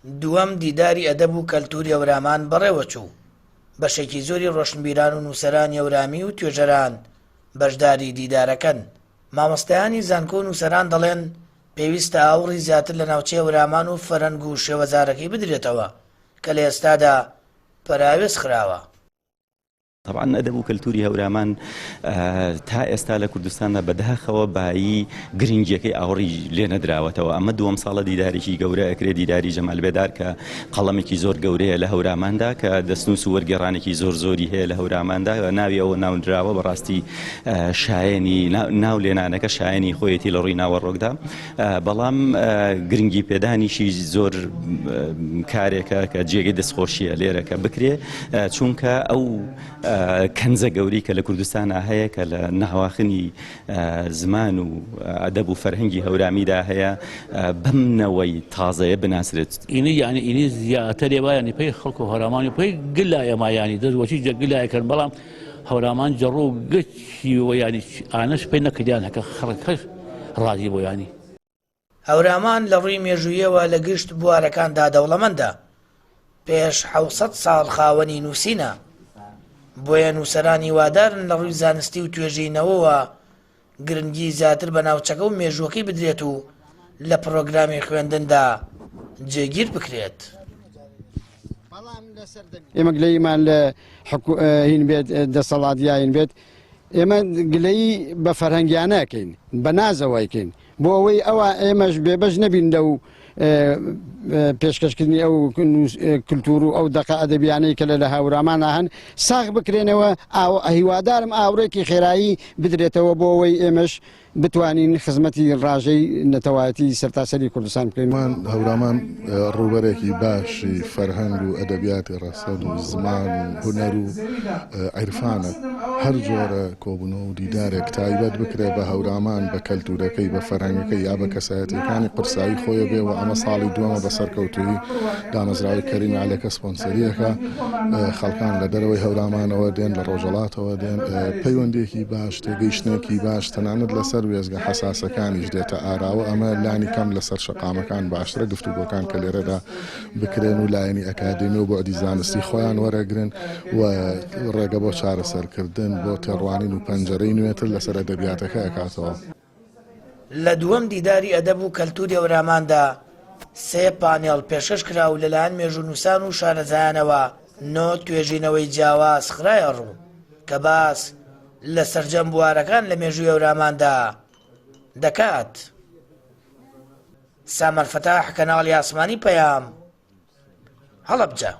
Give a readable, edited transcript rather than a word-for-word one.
دووەم دیداری ئەدەب و کەلتوری ئەورامان بەڕێوە چوو. بەشێکی زۆری ڕۆشنبیران و نووسەرانی ئەورامی و توێژەران بەشداری دیدارەکەن. مامۆستایانی زانکۆ و نووسەران دەڵێن پێویستە ئاوڕی زیاتر لە ناوچەی ئەورامان و فەرەنگ و شێوەزارەکەی بدرێتەوە کە لە ئێستادا پەراوێز خراوە. طبعا ئەدەب و کەلتوری هەورامان تا ئێستا لە کوردستاندا بەداخەوە بایی گرنگیەکەی ئاوڕی لێ نەدراوەتەوە. ئەمە دووەم ساڵە دیدارێکی گەورە ئەکرێ، دیداری جەمال بێدار کە قەڵەمێکی زۆر گەورەیە لە هەوراماندا کە دەستنووس و وەرگێڕانێکی زۆری هەیە لە هەوراماندا. ناوی ئەوە ناونراوە بەڕاستی شایەنی ناو لێنانەکە شایەنی خۆیەتی لە ڕووی ناوەڕۆکدا، بەڵام گرنگی پێدانیشی زۆر کارێکە کە جێگەی دەستخۆشیە لێرە کە بکرێ، چونکە ئەو کەنزە گەوری کە لە کوردستانە هەیە کە لە ناواخنی زمان و ئەدەب و فەرهەنگی هەورامیدا هەیە بەمنەوەی تازەیە بناسرێت. ئینی زیاترێ وایانی پێی خەڵک و هەورامانی پێی گلایە مایانی دەستوەچی گلایەکەن، بەڵام هەورامان جەڕۆ و گەچی وەیانی ئانەش پێی نەکردیان هەکە خەڵکەش ڕازی بۆیانی. هەورامان لە ڕووی مێژوویەوە لە گشت بوارەکاندا دەوڵەمەندە، پێش 700 ساڵ خاوەنی نووسینە. بۆیە نووسەرانی وادارن لە ڕووی زانستی و توێژینەوەوە گرنگی زیاتر بە ناوچەکە و مێژووەکەی بدرێت و لە پرۆگرامی خوێندندا جێگیر بکرێت. ئێمە گلەیمان لە هین بێت دەسەڵاتیاین بێت، ئێمە گلەی بە فەرهەنگیانەکەین، بە نازەوەیکەین بۆ ئەوەی ئەوە ئێمەش بێبەش نەبین لەو پێشکەشکردنی ئەو کللتور و ئەو دەقە ئەدەبیانەی کە لە هەورامان هەن ساغ بکرێنەوە. هیوادارم ئاورێکی خێرایی بدرێتەوە بۆ ئەوەی ئێمەش بتوانین خزمەتی ڕاژەی نەتەوایەتی سەرتاسەری کوردستان بکەین. هەورامان ڕووبەرێکی باشی فەرهەنگ و ئەدەبیاتی ڕەسەن و زمان و هونەر و عیرفانە، هەر جۆرە کۆبوونەوە و دیدارێک تایبەت بکرێت بە هەورامان، بە کەلتورەکەی، بە فەرهەنگەکەی یا بە کەسایەتیەکانی قورسایی خۆیە بێەوە. ئەمە ساڵی دووەمە بە سەرکەوتووی دامەزراوی کەریم عەلیەکە سپۆنسەریەکە، خەڵکان لە دەرەوەی هەورامانەوە دێن، لە ڕۆژەڵاتەوە دێن، پەیوەندێکی باش، تێگەیشتنێکی باش، تەنانەت لەسەر وێزگە حەساسەکانیش دێتە ئاراوە. ئەمە لانی کەم لەسەر شەقامەکان باشترە گفتوگۆکان کە لێرەدا بکرێن و لایەنی ئەکادمی و بۆ دیزانستی خۆیان وەرەگرن و ڕێگە بۆ چارەسەرکردن، بۆ تێڕوانین و پەنجەرەی نوێتر لەسەر ئەدەبیاتەکە ئەکاتەوە. لە دووەم دیداری ئەدەب و کەلتوری ئەوراماندا 3 پانێڵ پێشکەش کرا و لەلایەن مێژوونووسان و شارەزایانەوە 9 توێژینەوەی جیاواز خرایە ڕوو کە باس لە سەرجەم بوارەکان لە مێژووی ئەوراماندا دەکات. سامەر فەتاح، کەناڵی ئاسمانی پەیام، هەڵەبجە.